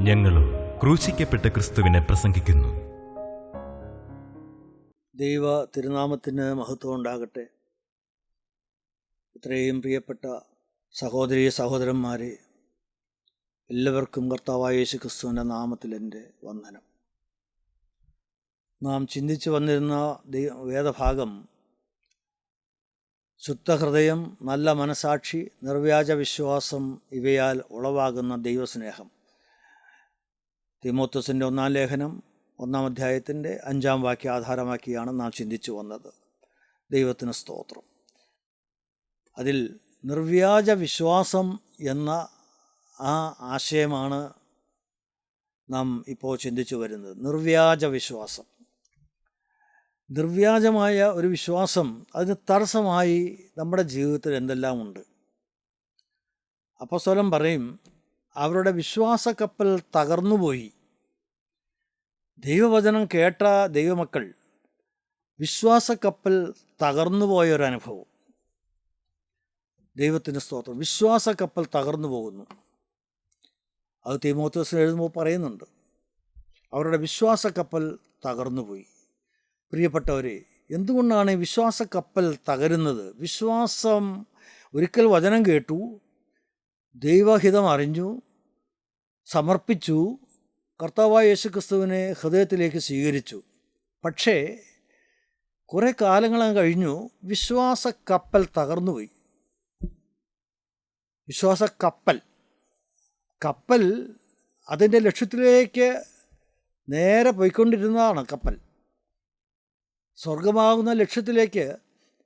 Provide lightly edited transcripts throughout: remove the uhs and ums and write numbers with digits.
ഞങ്ങളും ക്രൂശിക്കപ്പെട്ട ക്രിസ്തുവിനെ പ്രസംഗിക്കുന്നു. ദൈവ തിരുനാമത്തിന് മഹത്വം ഉണ്ടാകട്ടെ. ഇത്രയും പ്രിയപ്പെട്ട സഹോദരീ സഹോദരന്മാരെ, എല്ലാവർക്കും കർത്താവായ യേശു ക്രിസ്തുവിൻ്റെ നാമത്തിൽ എൻ്റെ വന്ദനം. നാം ചിന്തിച്ചു വന്നിരുന്ന വേദഭാഗം ശുദ്ധഹൃദയം, നല്ല മനസാക്ഷി, നിർവ്യാജ വിശ്വാസം ഇവയാൽ ഉളവാകുന്ന ദൈവസ്നേഹം. തീമോഥെയോസിൻ്റെ 1-ാം ലേഖനം 1-ാം അധ്യായത്തിൻ്റെ 5-ാം വാക്യം ആധാരമാക്കിയാണ് നാം ചിന്തിച്ചു വന്നത്. ദൈവത്തിന് സ്തോത്രം. അതിൽ നിർവ്യാജ വിശ്വാസം എന്ന ആ ആശയമാണ് നാം ഇപ്പോൾ ചിന്തിച്ചു വരുന്നത്. നിർവ്യാജ വിശ്വാസം, നിർവ്യാജമായ ഒരു വിശ്വാസം, അതിന് തടസ്സമായി നമ്മുടെ ജീവിതത്തിൽ എന്തെല്ലാം ഉണ്ട്. അപ്പോസ്തലൻ പറയും, അവരുടെ വിശ്വാസക്കപ്പൽ തകർന്നുപോയി. ദൈവവചനം കേട്ട ദൈവമക്കൾ വിശ്വാസക്കപ്പൽ തകർന്നുപോയൊരനുഭവം. ദൈവത്തിൻ്റെ സ്തോത്രം. വിശ്വാസക്കപ്പൽ തകർന്നു പോകുന്നു. അത് തീമോഥെയോസിന് എഴുതുമ്പോൾ പറയുന്നുണ്ട്, അവരുടെ വിശ്വാസക്കപ്പൽ തകർന്നുപോയി. പ്രിയപ്പെട്ടവരെ, എന്തുകൊണ്ടാണ് ഈ വിശ്വാസക്കപ്പൽ തകരുന്നത്? വിശ്വാസം, ഒരിക്കൽ വചനം കേട്ടു, ദൈവഹിതം അറിഞ്ഞു, സമർപ്പിച്ചു, കർത്താവായ യേശു ക്രിസ്തുവിനെ ഹൃദയത്തിലേക്ക് സ്വീകരിച്ചു. പക്ഷേ കുറേ കാലങ്ങളങ്ങ് കഴിഞ്ഞു, വിശ്വാസക്കപ്പൽ തകർന്നുപോയി. കപ്പൽ അതിൻ്റെ ലക്ഷ്യത്തിലേക്ക് നേരെ പോയിക്കൊണ്ടിരുന്നതാണ്. കപ്പൽ സ്വർഗമാകുന്ന ലക്ഷ്യത്തിലേക്ക്,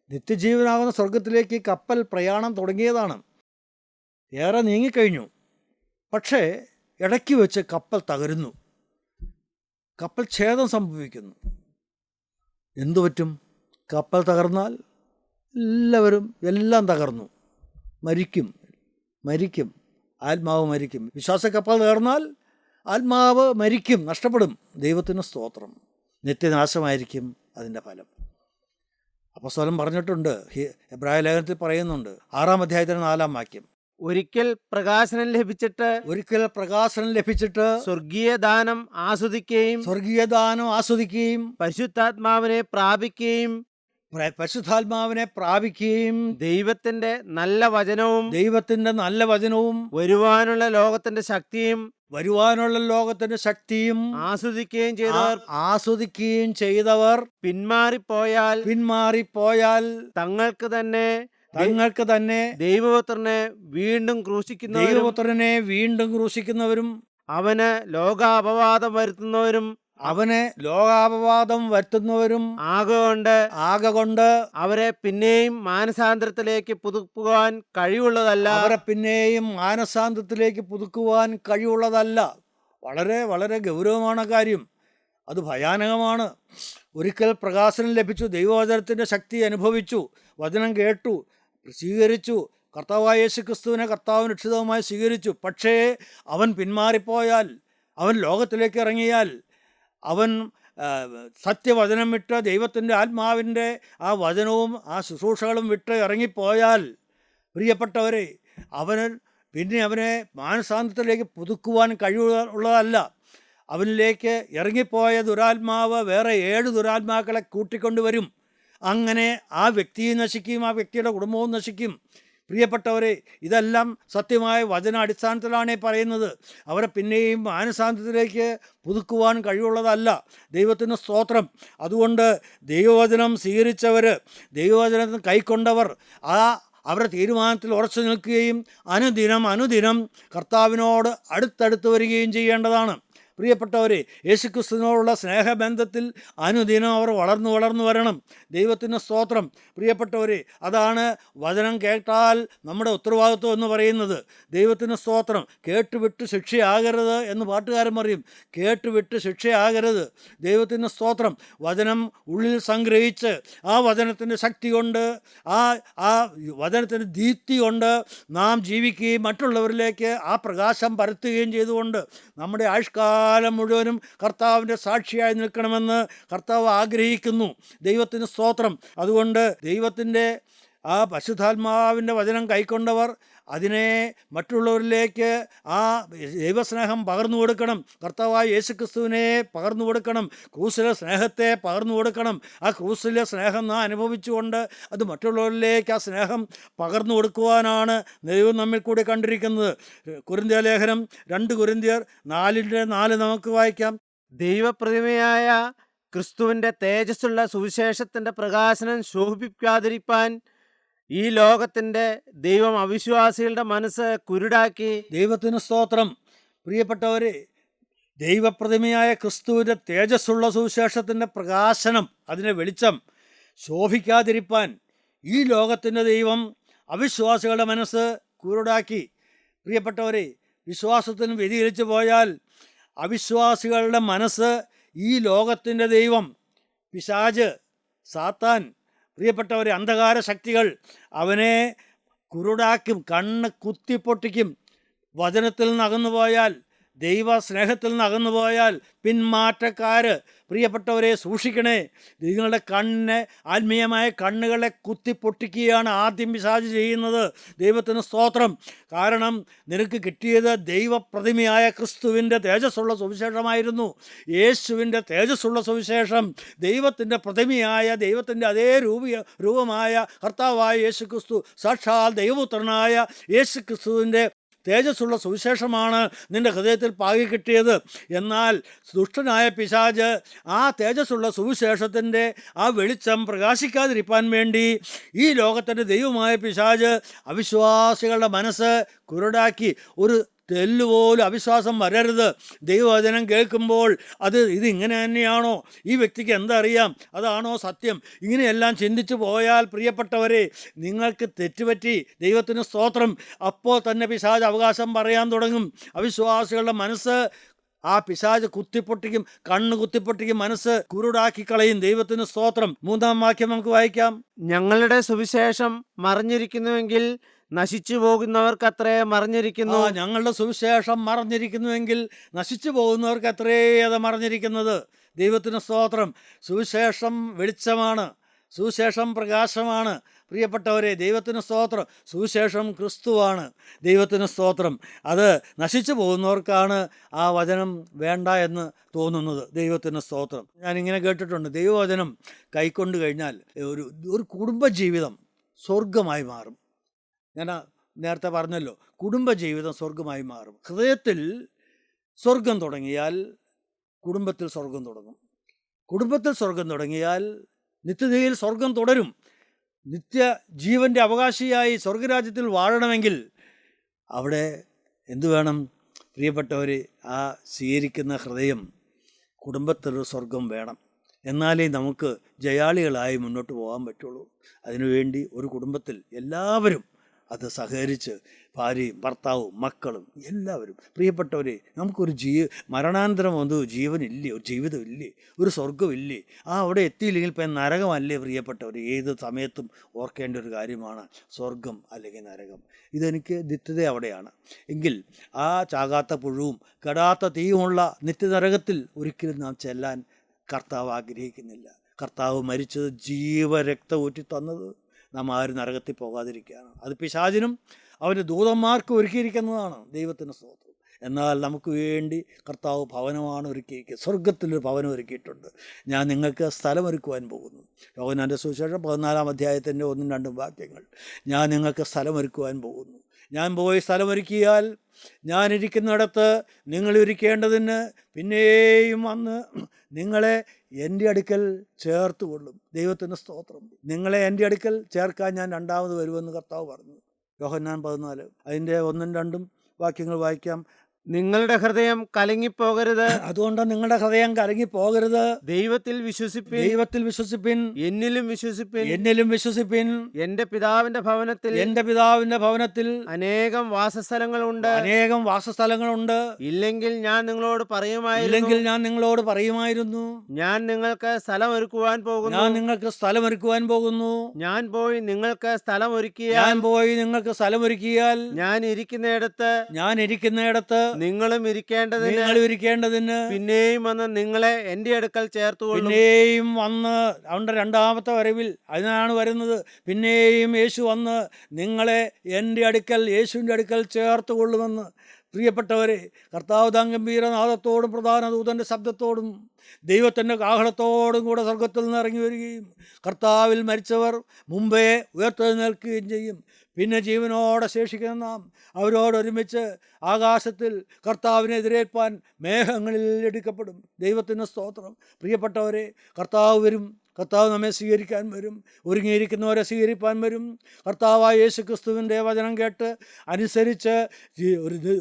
നിത്യജീവനാകുന്ന സ്വർഗത്തിലേക്ക് കപ്പൽ പ്രയാണം തുടങ്ങിയതാണ്. ഏറെ നീങ്ങിക്കഴിഞ്ഞു. പക്ഷേ ഇടയ്ക്ക് വെച്ച് കപ്പൽ തകരുന്നു, കപ്പൽ ഛേദം സംഭവിക്കുന്നു. എന്തു പറ്റും? കപ്പൽ തകർന്നാൽ എല്ലാം തകർന്നു. മരിക്കും, ആത്മാവ് മരിക്കും. വിശ്വാസക്കപ്പൽ തകർന്നാൽ ആത്മാവ് മരിക്കും, നഷ്ടപ്പെടും. ദൈവത്തിന് സ്തോത്രം. നിത്യനാശമായിരിക്കും അതിൻ്റെ ഫലം. അപ്പോസ്തലൻ പറഞ്ഞിട്ടുണ്ട്, എബ്രായ ലേഖനത്തിൽ പറയുന്നുണ്ട്, 6-ാം അധ്യായത്തിന് 4-ാം വാക്യം, ഒരിക്കൽ പ്രകാശനം ലഭിച്ചിട്ട് സ്വർഗീയ ദാനം ആസ്വദിക്കുകയും പരിശുദ്ധാത്മാവിനെ പ്രാപിക്കുകയും ദൈവത്തിന്റെ നല്ല വചനവും വരുവാനുള്ള ലോകത്തിന്റെ ശക്തിയും ആസ്വദിക്കുകയും ചെയ്തവർ പിന്മാറിപ്പോയാൽ തങ്ങൾക്ക് തന്നെ ദൈവപുത്രനെ വീണ്ടും ക്രൂശിക്കുന്നവരും അവന് ലോകാപവാദം വരുത്തുന്നവരും ആകൊണ്ട് അവരെ പിന്നെയും മാനസാന്തരത്തിലേക്ക് പുതുക്കുവാൻ കഴിവുള്ളതല്ല. വളരെ വളരെ ഗൗരവമാണ് കാര്യം. അത് ഭയാനകമാണ്. ഒരിക്കൽ പ്രകാശനം ലഭിച്ചു, ദൈവവചനത്തിൻ്റെ ശക്തി അനുഭവിച്ചു, വചനം കേട്ടു, സ്വീകരിച്ചു, കർത്താവായ യേശു ക്രിസ്തുവിനെ കർത്താവിന് രക്ഷിതാവുമായി സ്വീകരിച്ചു. പക്ഷേ അവൻ പിന്മാറിപ്പോയാൽ, അവൻ ലോകത്തിലേക്ക് ഇറങ്ങിയാൽ, അവൻ സത്യവചനം വിട്ട് ദൈവത്തിൻ്റെ ആത്മാവിൻ്റെ ആ വചനവും ആ ശുശ്രൂഷകളും വിട്ട് ഇറങ്ങിപ്പോയാൽ, പ്രിയപ്പെട്ടവരെ, അവനെ മാനസാന്തരത്തിലേക്ക് പുതുക്കുവാൻ കഴിവുള്ളതല്ല. അവനിലേക്ക് ഇറങ്ങിപ്പോയ ദുരാത്മാവ് വേറെ 7 ദുരാത്മാക്കളെ കൂട്ടിക്കൊണ്ടുവരും. അങ്ങനെ ആ വ്യക്തിയും നശിക്കും, ആ വ്യക്തിയുടെ കുടുംബവും നശിക്കും. പ്രിയപ്പെട്ടവരെ, ഇതെല്ലാം സത്യമായ വചന അടിസ്ഥാനത്തിലാണ് പറയുന്നത്. അവരെ പിന്നെയും മാനസാന്തരത്തിലേക്ക് പുതുക്കുവാൻ കഴിവുള്ളതല്ല. ദൈവത്തിന് സ്തോത്രം. അതുകൊണ്ട് ദൈവവചനം സ്വീകരിച്ചവർ, ദൈവവചനത്തിന് കൈക്കൊണ്ടവർ അവരുടെ തീരുമാനത്തിൽ ഉറച്ചു നിൽക്കുകയും അനുദിനം കർത്താവിനോട് അടുത്തടുത്ത് വരികയും ചെയ്യേണ്ടതാണ്. പ്രിയപ്പെട്ടവരെ, യേശുക്രിസ്തുവിനോടുള്ള സ്നേഹബന്ധത്തിൽ അനുദിനം അവർ വളർന്നു വരണം. ദൈവത്തിന് സ്തോത്രം. പ്രിയപ്പെട്ടവരെ, അതാണ് വചനം കേട്ടാൽ നമ്മുടെ ഉത്തരവാദിത്വം എന്ന് പറയുന്നത്. ദൈവത്തിന് സ്തോത്രം. കേട്ടുവിട്ട് ശിക്ഷയാകരുത് എന്ന് പാട്ടുകാരൻ പറയും. കേട്ടുവിട്ട് ശിക്ഷയാകരുത്. ദൈവത്തിന് സ്തോത്രം. വചനം ഉള്ളിൽ സംഗ്രഹിച്ച് ആ വചനത്തിൻ്റെ ശക്തി കൊണ്ട്, ആ വചനത്തിൻ്റെ ദീപ്തി കൊണ്ട് നാം ജീവിക്കുകയും മറ്റുള്ളവരിലേക്ക് ആ പ്രകാശം പരത്തുകയും ചെയ്തുകൊണ്ട് നമ്മുടെ ആയുഷ്കാലം മുഴുവനും കർത്താവിൻ്റെ സാക്ഷിയായി നിൽക്കണമെന്ന് കർത്താവ് ആഗ്രഹിക്കുന്നു. ദൈവത്തിന് സ്തോത്രം. അതുകൊണ്ട് ദൈവത്തിൻ്റെ ആ പരിശുദ്ധാത്മാവിൻ്റെ വചനം കൈക്കൊണ്ടവർ അതിനെ മറ്റുള്ളവരിലേക്ക് ആ ദൈവസ്നേഹം പകർന്നു കൊടുക്കണം. കർത്താവായ യേശുക്രിസ്തുവിനെ പകർന്നു കൊടുക്കണം. ക്രൂസിലെ സ്നേഹത്തെ പകർന്നു കൊടുക്കണം. ആ ക്രൂസിലെ സ്നേഹം നാം അനുഭവിച്ചുകൊണ്ട് അത് മറ്റുള്ളവരിലേക്ക് ആ സ്നേഹം പകർന്നു കൊടുക്കുവാനാണ് ദൈവം നമ്മിൽ കൂടി കണ്ടിരിക്കുന്നത്. കൊരിന്ത്യ ലേഖനം 2 കൊരിന്ത്യർ 4:4 നമുക്ക് വായിക്കാം. ദൈവപ്രതിമയായ ക്രിസ്തുവിൻ്റെ തേജസ്സുള്ള സുവിശേഷത്തിൻ്റെ പ്രകാശനം ശോഭിപ്പിക്കാതിരിപ്പാൻ ഈ ലോകത്തിൻ്റെ ദൈവം അവിശ്വാസികളുടെ മനസ്സ് കുരുടാക്കി. ദൈവത്തിന് സ്തോത്രം. പ്രിയപ്പെട്ടവരെ, ദൈവപ്രതിമയായ ക്രിസ്തുവിൻ്റെ തേജസ്സുള്ള സുവിശേഷത്തിൻ്റെ പ്രകാശനം, അതിൻ്റെ വെളിച്ചം ശോഭിക്കാതിരിപ്പാൻ ഈ ലോകത്തിൻ്റെ ദൈവം അവിശ്വാസികളുടെ മനസ്സ് കുരുടാക്കി. പ്രിയപ്പെട്ടവരെ, വിശ്വാസത്തിന് വ്യതിചലിച്ചു പോയാൽ അവിശ്വാസികളുടെ മനസ്സ് ഈ ലോകത്തിൻ്റെ ദൈവം, പിശാച്, സാത്താൻ, പ്രിയപ്പെട്ടവരെ, അന്ധകാര ശക്തികൾ അവനെ കുരുടാക്കും, കണ്ണ് കുത്തിപ്പൊട്ടിക്കും. വചനത്തിൽ നിന്ന് അകന്നുപോയാൽ, ദൈവ സ്നേഹത്തിൽ നിന്ന് അകന്നുപോയാൽ പിന്മാറ്റക്കാർ, പ്രിയപ്പെട്ടവരെ സൂക്ഷിക്കണേ. നിങ്ങളുടെ കണ്ണ്, ആത്മീയമായ കണ്ണുകളെ കുത്തിപ്പൊട്ടിക്കുകയാണ് ആദ്യം പിശാച് ചെയ്യുന്നത്. ദൈവത്തിന് സ്തോത്രം. കാരണം നിനക്ക് കിട്ടിയത് ദൈവപ്രതിമയായ ക്രിസ്തുവിൻ്റെ തേജസ്സുള്ള സുവിശേഷമായിരുന്നു. യേശുവിൻ്റെ തേജസ്സുള്ള സുവിശേഷം, ദൈവത്തിൻ്റെ പ്രതിമയായ, ദൈവത്തിൻ്റെ അതേ രൂപമായ കർത്താവായ യേശു ക്രിസ്തു, സാക്ഷാൽ ദൈവപുത്രനായ യേശു ക്രിസ്തുവിൻ്റെ തേജസ്സുള്ള സുവിശേഷമാണ് നിൻ്റെ ഹൃദയത്തിൽ പാകി കിട്ടിയത്. എന്നാൽ ദുഷ്ടനായ പിശാച് ആ തേജസ്സുള്ള സുവിശേഷത്തിൻ്റെ ആ വെളിച്ചം പ്രകാശിക്കാതിരിക്കാൻ വേണ്ടി ഈ ലോകത്തിൻ്റെ ദൈവമായ പിശാച് അവിശ്വാസികളുടെ മനസ്സ് കുരുടാക്കി. ഒരു തെല്ലുപോലും അവിശ്വാസം വരരുത്. ദൈവവചനം കേൾക്കുമ്പോൾ ഇതിങ്ങനെ തന്നെയാണോ, ഈ വ്യക്തിക്ക് എന്തറിയാം, അതാണോ സത്യം, ഇങ്ങനെയെല്ലാം ചിന്തിച്ചു പോയാൽ പ്രിയപ്പെട്ടവരെ നിങ്ങൾക്ക് തെറ്റുപറ്റി. ദൈവത്തിന് സ്തോത്രം. അപ്പോൾ തന്നെ പിശാച് അവകാശം പറയാൻ തുടങ്ങും. അവിശ്വാസികളുടെ മനസ്സ് ആ പിശാച് കുത്തിപ്പൊട്ടിക്കും, കണ്ണ് കുത്തിപ്പൊട്ടിക്കും, മനസ്സ് കുരുടാക്കി കളയും. ദൈവത്തിന് സ്തോത്രം. 3-ാം വാക്യം നമുക്ക് വായിക്കാം. ഞങ്ങളുടെ സുവിശേഷം മറഞ്ഞിരിക്കുന്നുവെങ്കിൽ നശിച്ചു പോകുന്നവർക്കത്രേ മറഞ്ഞിരിക്കുന്നു. ഞങ്ങളുടെ സുവിശേഷം മറഞ്ഞിരിക്കുന്നുവെങ്കിൽ നശിച്ചു പോകുന്നവർക്കത്രേ അത് മറഞ്ഞിരിക്കുന്നത്. ദൈവത്തിന് സ്തോത്രം. സുവിശേഷം വെളിച്ചമാണ്, സുവിശേഷം പ്രകാശമാണ്. പ്രിയപ്പെട്ടവരെ, ദൈവത്തിന് സ്തോത്രം. സുവിശേഷം ക്രിസ്തുവാണ്. ദൈവത്തിന് സ്തോത്രം. അത് നശിച്ചു പോകുന്നവർക്കാണ് ആ വചനം വേണ്ട എന്ന് തോന്നുന്നത്. ദൈവത്തിന് സ്തോത്രം. ഞാനിങ്ങനെ കേട്ടിട്ടുണ്ട്, ദൈവവചനം കൈക്കൊണ്ട് കഴിഞ്ഞാൽ ഒരു കുടുംബജീവിതം സ്വർഗമായി മാറും. ഞാൻ നേരത്തെ പറഞ്ഞല്ലോ, കുടുംബജീവിതം സ്വർഗമായി മാറും. ഹൃദയത്തിൽ സ്വർഗം തുടങ്ങിയാൽ കുടുംബത്തിൽ സ്വർഗം തുടങ്ങും. കുടുംബത്തിൽ സ്വർഗം തുടങ്ങിയാൽ നിത്യതയിൽ സ്വർഗം തുടരും. നിത്യ ജീവൻ്റെ അവകാശിയായി സ്വർഗരാജ്യത്തിൽ വാഴണമെങ്കിൽ അവിടെ എന്തു വേണം പ്രിയപ്പെട്ടവർ? ആ സ്വീകരിക്കുന്ന ഹൃദയം, കുടുംബത്തിലൊരു സ്വർഗം വേണം. എന്നാലേ നമുക്ക് ജയാളികളായി മുന്നോട്ട് പോകാൻ പറ്റുള്ളൂ. അതിനുവേണ്ടി ഒരു കുടുംബത്തിൽ എല്ലാവരും അത് സഹകരിച്ച്, ഭാര്യയും ഭർത്താവും മക്കളും എല്ലാവരും, പ്രിയപ്പെട്ടവരെ, നമുക്കൊരു മരണാനന്തരം ജീവനില്ലേ, ഒരു ജീവിതമില്ലേ, ഒരു സ്വർഗമില്ലേ? അവിടെ എത്തിയില്ലെങ്കിൽ ഇപ്പം നരകമല്ലേ പ്രിയപ്പെട്ടവർ? ഏത് സമയത്തും ഓർക്കേണ്ട ഒരു കാര്യമാണ് സ്വർഗം അല്ലെങ്കിൽ നരകം. ഇതെനിക്ക് നിത്യത അവിടെയാണ് എങ്കിൽ ആ ചാകാത്ത പുഴുവും കെടാത്ത തീയുമുള്ള നിത്യനരകത്തിൽ ഒരിക്കലും നാം ചെല്ലാൻ കർത്താവ് ആഗ്രഹിക്കുന്നില്ല. കർത്താവ് മരിച്ചത് ജീവരക്തം ഊറ്റി തന്നത് നാം ആരും നരകത്തിൽ പോകാതിരിക്കുകയാണ്. അത് പിശാചിനും അവൻ്റെ ദൂതന്മാർക്ക് ഒരുക്കിയിരിക്കുന്നതാണ്. ദൈവത്തിന് സ്തോത്രം. എന്നാൽ നമുക്ക് വേണ്ടി കർത്താവ് ഭവനമാണ് ഒരുക്കിയിരിക്കുന്നത്. സ്വർഗത്തിലൊരു ഭവനം ഒരുക്കിയിട്ടുണ്ട്. ഞാൻ നിങ്ങൾക്ക് സ്ഥലമൊരുക്കുവാൻ പോകുന്നു. യോഹന്നാൻ്റെ സുവിശേഷം 14-ാം അധ്യായത്തിൻ്റെ 1-2 വാക്യങ്ങൾ. ഞാൻ നിങ്ങൾക്ക് സ്ഥലമൊരുക്കുവാൻ പോകുന്നു. ഞാൻ പോയി സ്ഥലമൊരുക്കിയാൽ ഞാനിരിക്കുന്നിടത്ത് നിങ്ങൾ ഇരിക്കേണ്ടതിന് പിന്നെയും വന്ന് നിങ്ങളെ എൻ്റെ അടുക്കൽ ചേർത്ത് കൊള്ളും. ദൈവത്തിൻ്റെ സ്തോത്രം. നിങ്ങളെ എൻ്റെ അടുക്കൽ ചേർക്കാൻ ഞാൻ രണ്ടാമത് വരുമെന്ന് കർത്താവ് പറഞ്ഞു. യോഹന്നാൻ 14 അതിൻ്റെ 1-2 വാക്യങ്ങൾ വായിക്കാം. നിങ്ങളുടെ ഹൃദയം കലങ്ങിപ്പോകരുത്. അതുകൊണ്ട് നിങ്ങളുടെ ഹൃദയം കലങ്ങിപ്പോകരുത്. ദൈവത്തിൽ വിശ്വസിപ്പിൻ. ദൈവത്തിൽ വിശ്വസിപ്പിൻ. എന്നിലും വിശ്വസിപ്പിൻ. എന്നിലും വിശ്വസിപ്പിൻ. എന്റെ പിതാവിന്റെ ഭവനത്തിൽ അനേകം വാസസ്ഥലങ്ങളുണ്ട്. ഇല്ലെങ്കിൽ ഞാൻ നിങ്ങളോട് പറയുമായിരുന്നു. ഞാൻ നിങ്ങൾക്ക് സ്ഥലം ഒരുക്കുവാൻ പോകുന്നു. ഞാൻ പോയി നിങ്ങൾക്ക് സ്ഥലം ഒരുക്കിയാൽ ഞാൻ ഇരിക്കുന്നിടത്ത് നിങ്ങളും ഇരിക്കേണ്ടതിന് നിങ്ങൾ ഇരിക്കേണ്ടതിന് പിന്നെയും വന്ന് നിങ്ങളെ എൻ്റെ അടുക്കൽ ചേർത്തുകൊള്ളും. പിന്നെയും വന്ന് അവൻ്റെ രണ്ടാമത്തെ വരവിൽ അതിനാണ് വരുന്നത്. പിന്നെയും യേശു വന്ന് നിങ്ങളെ എൻ്റെ അടുക്കൽ, യേശുവിൻ്റെ അടുക്കൽ ചേർത്ത് കൊള്ളുമെന്ന്. പ്രിയപ്പെട്ടവരെ, കർത്താവ് താൻ ഗംഭീരനാദത്തോടും പ്രധാന ദൂതൻ്റെ ശബ്ദത്തോടും ദൈവത്തിൻ്റെ കാഹളത്തോടും കൂടെ സ്വർഗത്തിൽ നിന്ന് ഇറങ്ങി വരികയും കർത്താവിൽ മരിച്ചവർ മുമ്പേ ഉയർത്തെഴുന്നേൽക്കുകയും ചെയ്യും. പിന്നെ ജീവനോടെ ശേഷിക്കുന്ന നാം അവരോടൊരുമിച്ച് ആകാശത്തിൽ കർത്താവിനെ എതിരേൽപ്പാൻ മേഘങ്ങളിൽ എടുക്കപ്പെടും. ദൈവത്തിന് സ്തോത്രം. പ്രിയപ്പെട്ടവരെ, കർത്താവ് വരും. കർത്താവ് നമ്മെ സ്വീകരിക്കാൻ വരും. ഒരുങ്ങിയിരിക്കുന്നവരെ സ്വീകരിപ്പാൻ വരും. കർത്താവായ യേശു ക്രിസ്തുവിൻ്റെ വചനം കേട്ട് അനുസരിച്ച്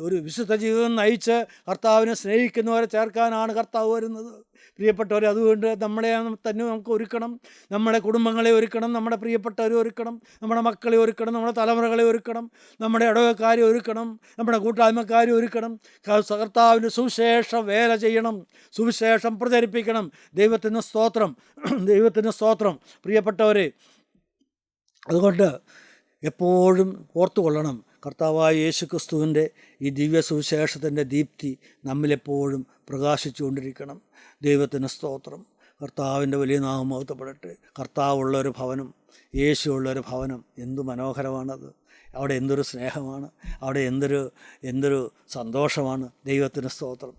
ഒരു വിശുദ്ധ ജീവിതം നയിച്ച് കർത്താവിനെ സ്നേഹിക്കുന്നവരെ ചേർക്കാനാണ് കർത്താവ് വരുന്നത്. പ്രിയപ്പെട്ടവരെ, അതുകൊണ്ട് നമ്മളെ തന്നെ നമുക്ക് ഒരുക്കണം. നമ്മുടെ കുടുംബങ്ങളെ ഒരുക്കണം, നമ്മുടെ പ്രിയപ്പെട്ടവരെ ഒരുക്കണം, നമ്മുടെ മക്കളെ ഒരുക്കണം, നമ്മുടെ തലമുറകളെ ഒരുക്കണം, നമ്മുടെ ഇടവക്കാരെ ഒരുക്കണം, നമ്മുടെ കൂട്ടായ്മക്കാരെ ഒരുക്കണം. കർത്താവിൻ്റെ സുവിശേഷ വേല ചെയ്യണം, സുവിശേഷം പ്രചരിപ്പിക്കണം. ദൈവത്തിന് സ്തോത്രം, ദൈവത്തിന് സ്തോത്രം. പ്രിയപ്പെട്ടവരെ, അതുകൊണ്ട് എപ്പോഴും ഓർത്തുകൊള്ളണം, കർത്താവായ യേശു ക്രിസ്തുവിൻ്റെ ഈ ദിവ്യ സുവിശേഷത്തിൻ്റെ ദീപ്തി നമ്മിലെപ്പോഴും പ്രകാശിച്ചുകൊണ്ടിരിക്കണം. ദൈവത്തിന് സ്തോത്രം. കർത്താവിൻ്റെ വലിയ നാമം മഹത്വപ്പെടട്ടെ. കർത്താവുള്ളൊരു ഭവനം, യേശു ഉള്ളൊരു ഭവനം, എന്തു മനോഹരമാണത്! അവിടെ എന്തൊരു സ്നേഹമാണ്, അവിടെ എന്തൊരു സന്തോഷമാണ്. ദൈവത്തിന് സ്തോത്രം.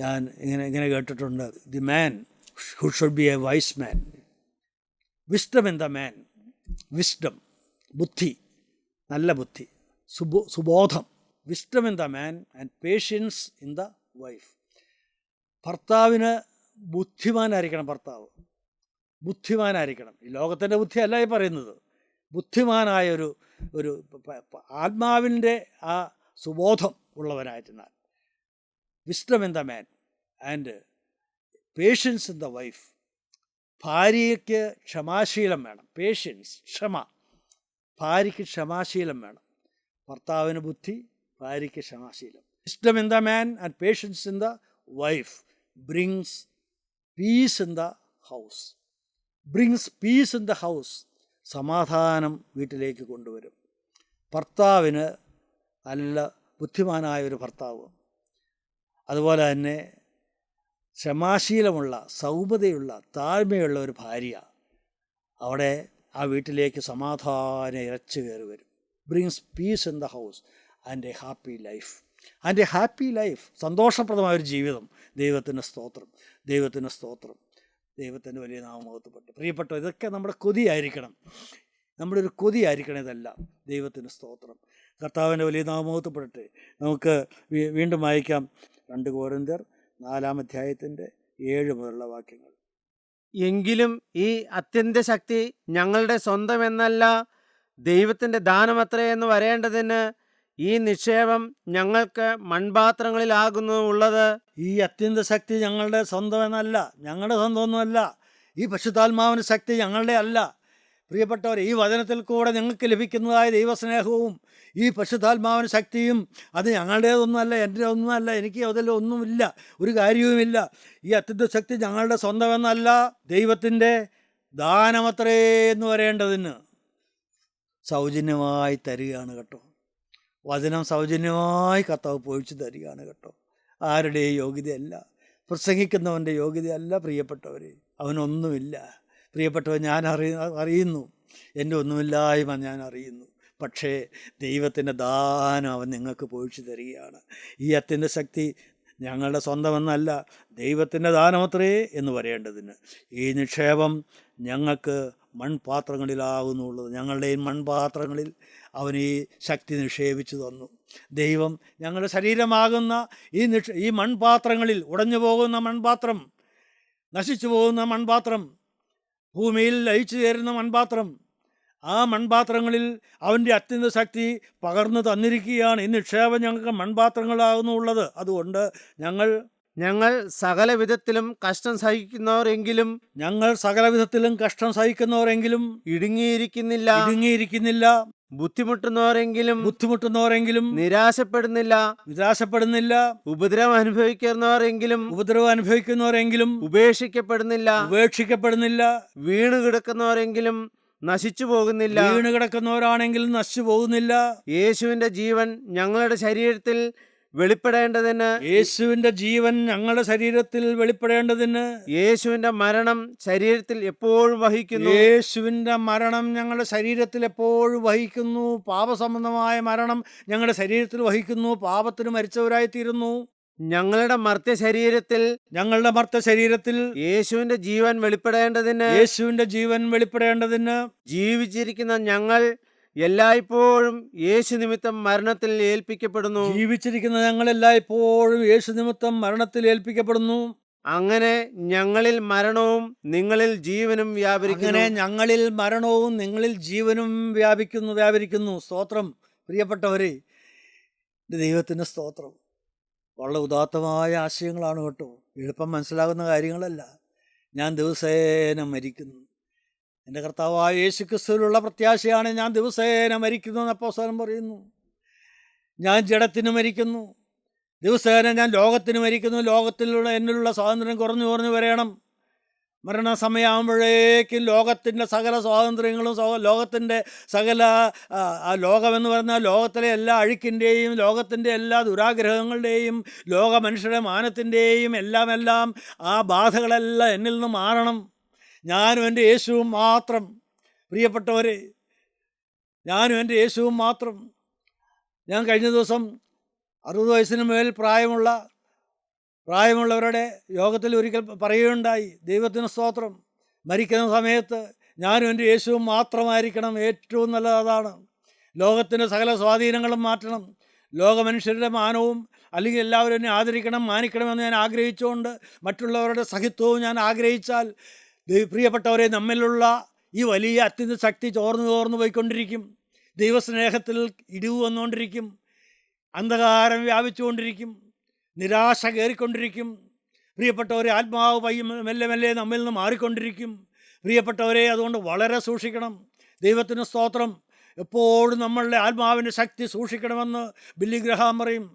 ഞാൻ ഇങ്ങനെ കേട്ടിട്ടുണ്ട്, the man who should be a wise man, wisdom in the man. Wisdom, ബുദ്ധി, നല്ല ബുദ്ധി, സുബോധം. Wisdom in the man and patience in the wife. ഭർത്താവിന് ബുദ്ധിമാനായിരിക്കണം. ഭർത്താവ് ബുദ്ധിമാനായിരിക്കണം. ഈ ലോകത്തിൻ്റെ ബുദ്ധിയല്ല ഈ പറയുന്നത്. ബുദ്ധിമാനായ ഒരു ആത്മാവിൻ്റെ ആ സുബോധം ഉള്ളവനായിരുന്നാൽ. Wisdom in the man and patience in the wife. ഭാര്യയ്ക്ക് ക്ഷമാശീലം വേണം. പേഷ്യൻസ്, ക്ഷമ. ഭാര്യയ്ക്ക് ക്ഷമാശീലം വേണം. ഭർത്താവിന് ബുദ്ധി, ഭാര്യയ്ക്ക് ക്ഷമാശീലം. Wisdom in the man and patience in the wife brings peace in the house. brings peace in the house. സമാധാനം വീട്ടിലേക്ക് കൊണ്ടുവരും. ഭർത്താവിന് നല്ല ബുദ്ധിമാനായ ഒരു ഭർത്താവ്, അതുപോലെ തന്നെ ക്ഷമാശീലമുള്ള, സൗമ്യതയുള്ള, താഴ്മയുള്ള ഒരു ഭാര്യ, അവിടെ ആ വീട്ടിലേക്ക് സമാധാനം ഇരച്ചു കയറി വരും. Brings peace in the house and a happy life. And a happy life, സന്തോഷപ്രദമായൊരു ജീവിതം. ദൈവത്തിന് സ്തോത്രം, ദൈവത്തിന് സ്തോത്രം. ദൈവത്തിൻ്റെ വലിയ നാമമഹത്വപ്പെട്ടു. പ്രിയപ്പെട്ട, ഇതൊക്കെ നമ്മുടെ കൊതിയായിരിക്കണം, നമ്മുടെ ഒരു കൊതിയായിരിക്കണം ഇതെല്ലാം. ദൈവത്തിന് സ്തോത്രം. കർത്താവിൻ്റെ വലിയ നാമമഹത്വപ്പെടട്ടെ. നമുക്ക് വീണ്ടും വായിക്കാം 2 കൊരിന്ത്യർ 4-ാം അധ്യായത്തിൻ്റെ 7 മുതലുള്ള വാക്യങ്ങൾ. എങ്കിലും ഈ അത്യന്ത ശക്തി ഞങ്ങളുടെ സ്വന്തം എന്നല്ല, ദൈവത്തിൻ്റെ ദാനമത്രേ എന്ന് വരേണ്ടതിന് ഈ നിക്ഷേപം ഞങ്ങൾക്ക് മൺപാത്രങ്ങളിലാകുന്നു ഉള്ളത്. ഈ അത്യന്ത ശക്തി ഞങ്ങളുടെ സ്വന്തം എന്നല്ല, ഞങ്ങളുടെ സ്വന്തമൊന്നുമല്ല. ഈ പരിശുദ്ധാത്മാവിൻ്റെ ശക്തി ഞങ്ങളുടെ അല്ല. പ്രിയപ്പെട്ടവരെ, ഈ വചനത്തിൽ കൂടെ ഞങ്ങൾക്ക് ലഭിക്കുന്നതായ ദൈവസ്നേഹവും ഈ പരിശുദ്ധാത്മാവിൻ്റെ ശക്തിയും അത് ഞങ്ങളുടേതൊന്നുമല്ല, എൻ്റെ ഒന്നുമല്ല, എനിക്ക് അതിലൊന്നുമില്ല, ഒരു കാര്യവുമില്ല. ഈ അത്യന്ത ശക്തി ഞങ്ങളുടെ സ്വന്തമെന്നല്ല, ദൈവത്തിൻ്റെ ദാനമത്രേ എന്ന് വരേണ്ടതിന് സൗജന്യമായി തരികയാണ് കേട്ടോ. വചനം സൗജന്യമായി കർത്താവ് പൊഴിച്ചു തരികയാണ് കേട്ടോ. ആരുടെയും യോഗ്യതയല്ല, പ്രസംഗിക്കുന്നവൻ്റെ യോഗ്യതയല്ല. പ്രിയപ്പെട്ടവരെ, അവനൊന്നുമില്ല. പ്രിയപ്പെട്ടവർ, ഞാൻ അറിയുന്നു, എൻ്റെ ഒന്നുമില്ലായ്മ ഞാൻ അറിയുന്നു. പക്ഷേ ദൈവത്തിൻ്റെ ദാനം അവൻ നിങ്ങൾക്ക് പൊഴിച്ചു തരികയാണ്. ഈ അത്യന്ത ശക്തി ഞങ്ങളുടെ സ്വന്തമെന്നല്ല, ദൈവത്തിൻ്റെ ദാനമത്രേ എന്ന് പറയേണ്ടതിന് ഈ നിക്ഷേപം ഞങ്ങൾക്ക് മൺപാത്രങ്ങളിലാകുന്നുള്ളത്. ഞങ്ങളുടെയും മൺപാത്രങ്ങളിൽ അവൻ ഈ ശക്തി നിക്ഷേപിച്ചു തന്നു. ദൈവം ഞങ്ങളുടെ ശരീരമാകുന്ന ഈ മൺപാത്രങ്ങളിൽ, ഉടഞ്ഞു പോകുന്ന മൺപാത്രം, നശിച്ചു പോകുന്ന മൺപാത്രം, ഭൂമിയിൽ ലയിച്ചു ചേരുന്ന മൺപാത്രം, ആ മൺപാത്രങ്ങളിൽ അവൻ്റെ അത്യന്ത ശക്തി പകർന്നു തന്നിരിക്കുകയാണ്. ഈ നിക്ഷേപം ഞങ്ങൾക്ക് മൺപാത്രങ്ങളാകുന്നുള്ളത്. അതുകൊണ്ട് ഞങ്ങൾ സകല വിധത്തിലും കഷ്ടം സഹിക്കുന്നവരെങ്കിലും സഹിക്കുന്നവരെങ്കിലും ഇടുങ്ങിയിരിക്കുന്നില്ല, ബുദ്ധിമുട്ടുന്നവരെങ്കിലും നിരാശപ്പെടുന്നില്ല, ഉപദ്രവം അനുഭവിക്കുന്നവരെങ്കിലും ഉപേക്ഷിക്കപ്പെടുന്നില്ല, വീണുകിടക്കുന്നവരെങ്കിലും നശിച്ചു പോകുന്നില്ല. യേശുവിൻ്റെ ജീവൻ ഞങ്ങളുടെ ശരീരത്തിൽ വെളിപ്പെടേണ്ടതിന് യേശുവിൻ്റെ ജീവൻ ഞങ്ങളുടെ ശരീരത്തിൽ വെളിപ്പെടേണ്ടതിന് യേശുവിന്റെ മരണം ശരീരത്തിൽ എപ്പോഴും വഹിക്കുന്നു. യേശുവിൻ്റെ മരണം ഞങ്ങളുടെ ശരീരത്തിൽ എപ്പോഴും വഹിക്കുന്നു. പാപസംബന്ധമായ മരണം ഞങ്ങളുടെ ശരീരത്തിൽ വഹിക്കുന്നു. പാപത്തിന് മരിച്ചവരായിത്തീരുന്നു. ഞങ്ങളുടെ മർത്യ ശരീരത്തിൽ ഞങ്ങളുടെ മർത്ത ശരീരത്തിൽ യേശുവിന്റെ ജീവൻ വെളിപ്പെടേണ്ടതിന് യേശുവിൻ്റെ ജീവൻ വെളിപ്പെടേണ്ടതിന് ജീവിച്ചിരിക്കുന്ന ഞങ്ങൾ എല്ലായ്പ്പോഴും യേശു നിമിത്തം മരണത്തിൽ ഏൽപ്പിക്കപ്പെടുന്നു. ജീവിച്ചിരിക്കുന്ന ഞങ്ങളെല്ലായ്പ്പോഴും യേശു നിമിത്തം മരണത്തിൽ ഏൽപ്പിക്കപ്പെടുന്നു. അങ്ങനെ ഞങ്ങളിൽ മരണവും നിങ്ങളിൽ ജീവനും അങ്ങനെ വ്യാപരിക്കുന്നു. ഞങ്ങളിൽ മരണവും നിങ്ങളിൽ ജീവനും വ്യാപരിക്കുന്നു. സ്തോത്രം പ്രിയപ്പെട്ടവരെ, ദൈവത്തിന് സ്തോത്രം. വളരെ ഉദാത്തമായ ആശയങ്ങളാണ് കേട്ടോ. എളുപ്പം മനസ്സിലാകുന്ന കാര്യങ്ങളല്ല. ഞാൻ ദിവസേന മരിക്കുന്നു. എൻ്റെ കർത്താവായ യേശു ക്രിസ്തുവിലുള്ള പ്രത്യാശയാണ് ഞാൻ ദിവസേന മരിക്കുന്നു എന്ന് അപ്പോസ്തലൻ പറയുന്നു. ഞാൻ ജഡത്തിന് മരിക്കുന്നു. ദിവസേന ഞാൻ ലോകത്തിന് മരിക്കുന്നു. ലോകത്തിലുള്ള എന്നിലുള്ള സ്വാതന്ത്ര്യം കുറഞ്ഞു വരണം. മരണസമയമാകുമ്പോഴേക്കും ലോകത്തിൻ്റെ സകല സ്വാതന്ത്ര്യങ്ങളും ലോകത്തിൻ്റെ സകല ലോകമെന്ന് പറഞ്ഞാൽ ലോകത്തിലെ എല്ലാ അഴുക്കിൻ്റെയും ലോകത്തിൻ്റെ എല്ലാ ദുരാഗ്രഹങ്ങളുടെയും ലോക മനുഷ്യരുടെ മാനത്തിൻ്റെയും എല്ലാം ആ ബാധകളെല്ലാം എന്നിൽ നിന്ന് മാറണം. ഞാനും എൻ്റെ യേശുവും മാത്രം. പ്രിയപ്പെട്ടവരെ, ഞാനും എൻ്റെ യേശുവും മാത്രം. ഞാൻ കഴിഞ്ഞ ദിവസം 60 വയസ്സിന് മേൽ പ്രായമുള്ളവരുടെ യോഗത്തിൽ ഒരിക്കൽ പറയുകയുണ്ടായി, ദൈവത്തിന് സ്തോത്രം, മരിക്കുന്ന സമയത്ത് ഞാനും എൻ്റെ യേശുവും മാത്രമായിരിക്കണം. ഏറ്റവും നല്ലത് അതാണ്. ലോകത്തിൻ്റെ സകല സ്വാധീനങ്ങളും മാറ്റണം. ലോക മനുഷ്യരുടെ മാനവും അല്ലെങ്കിൽ എല്ലാവരും എന്നെ ആദരിക്കണം, മാനിക്കണമെന്ന് ഞാൻ ആഗ്രഹിച്ചുകൊണ്ട് മറ്റുള്ളവരുടെ സഹിത്വവും ഞാൻ ആഗ്രഹിച്ചാൽ, പ്രിയപ്പെട്ടവരെ, നമ്മിലുള്ള ഈ വലിയ അത്യന്ത ശക്തി ചോർന്നു പോയിക്കൊണ്ടിരിക്കും. ദൈവസ്നേഹത്തിൽ ഇടിവ് വന്നുകൊണ്ടിരിക്കും. അന്ധകാരം വ്യാപിച്ചുകൊണ്ടിരിക്കും. നിരാശ കയറിക്കൊണ്ടിരിക്കും. പ്രിയപ്പെട്ടവരെ, ആത്മാവ് മെല്ലെ നമ്മിൽ നിന്ന് മാറിക്കൊണ്ടിരിക്കും. പ്രിയപ്പെട്ടവരെ, അതുകൊണ്ട് വളരെ സൂക്ഷിക്കണം. ദൈവത്തിന് സ്തോത്രം. എപ്പോഴും നമ്മളുടെ ആത്മാവിൻ്റെ ശക്തി സൂക്ഷിക്കണമെന്ന് ബില്ലി ഗ്രഹാം പറയും.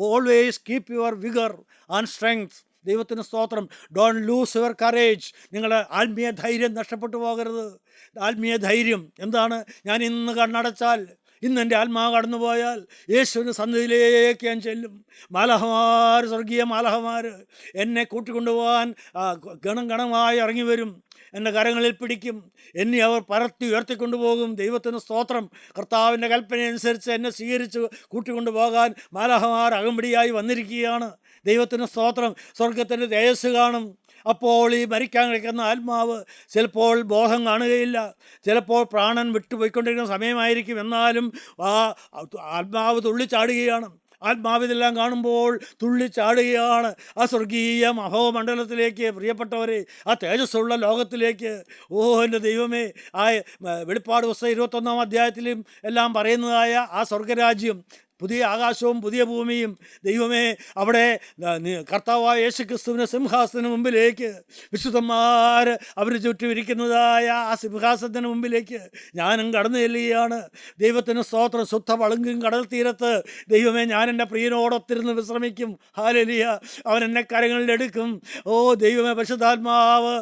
Always keep your vigour and strength. ദൈവത്തിന് സ്തോത്രം. Don't lose your courage. നിങ്ങളുടെ ആത്മീയ ധൈര്യം നഷ്ടപ്പെട്ടു പോകരുത്. ആത്മീയ ധൈര്യം എന്താണ്? ഞാൻ ഇന്ന് കണ്ണടച്ചാൽ, ഇന്ന് എൻ്റെ ആത്മാവ് കടന്നുപോയാൽ യേശുവിൻ്റെ സന്നിധിയിലേക്ക് ഞാൻ ചെല്ലും. സ്വർഗീയ മാലാഖമാർ എന്നെ കൂട്ടിക്കൊണ്ടുപോകാൻ ഗണമായി ഇറങ്ങി വരും. എൻ്റെ കരങ്ങളിൽ പിടിക്കും. എന്നെ അവർ പരത്തി ഉയർത്തിക്കൊണ്ടുപോകും. ദൈവത്തിന് സ്തോത്രം. കർത്താവിൻ്റെ കൽപ്പനയനുസരിച്ച് എന്നെ സ്വീകരിച്ച് കൂട്ടിക്കൊണ്ടുപോകാൻ മാലാഖമാർ അകമ്പടിയായി വന്നിരിക്കുകയാണ്. ദൈവത്തിന് സ്തോത്രം. സ്വർഗത്തിൻ്റെ തേജസ്സ് കാണും. അപ്പോൾ ഈ മരിക്കാൻ കിടക്കുന്ന ആത്മാവ് ചിലപ്പോൾ ബോധം കാണുകയില്ല, ചിലപ്പോൾ പ്രാണൻ വിട്ടുപോയിക്കൊണ്ടിരിക്കുന്ന സമയമായിരിക്കും. എന്നാലും ആ ആത്മാവ് തുള്ളിച്ചാടുകയാണ്. ആത്മാവിതെല്ലാം കാണുമ്പോൾ തുള്ളിച്ചാടുകയാണ് ആ സ്വർഗീയ മഹോമണ്ഡലത്തിലേക്ക്. പ്രിയപ്പെട്ടവരെ, ആ തേജസ്സുള്ള ലോകത്തിലേക്ക്. എൻ്റെ ദൈവമേ, ആ വെളിപ്പാട് പുസ്തകം 21-ാം അധ്യായത്തിലും എല്ലാം പറയുന്നതായ ആ സ്വർഗരാജ്യം, പുതിയ ആകാശവും പുതിയ ഭൂമിയും. ദൈവമേ, അവിടെ കർത്താവായ യേശു ക്രിസ്തുവിൻ്റെ സിംഹാസനത്തിന് മുമ്പിലേക്ക് വിശുദ്ധന്മാർ അവർ ചുറ്റുമിരിക്കുന്നതായ ആ സിംഹാസനത്തിന് മുമ്പിലേക്ക് ഞാനും കടന്നു ചെല്ലുകയാണ്. ദൈവത്തിന് സ്തോത്രം. ശുദ്ധ പളുങ്കും കടൽ തീരത്ത് ദൈവമേ, ഞാൻ എൻ്റെ പ്രിയനോടൊത്തിരുന്ന് വിശ്രമിക്കും. ഹല്ലേലൂയ. അവൻ എന്നെ കരങ്ങളിലെടുക്കും. ദൈവമേ, പരിശുദ്ധാത്മാവ്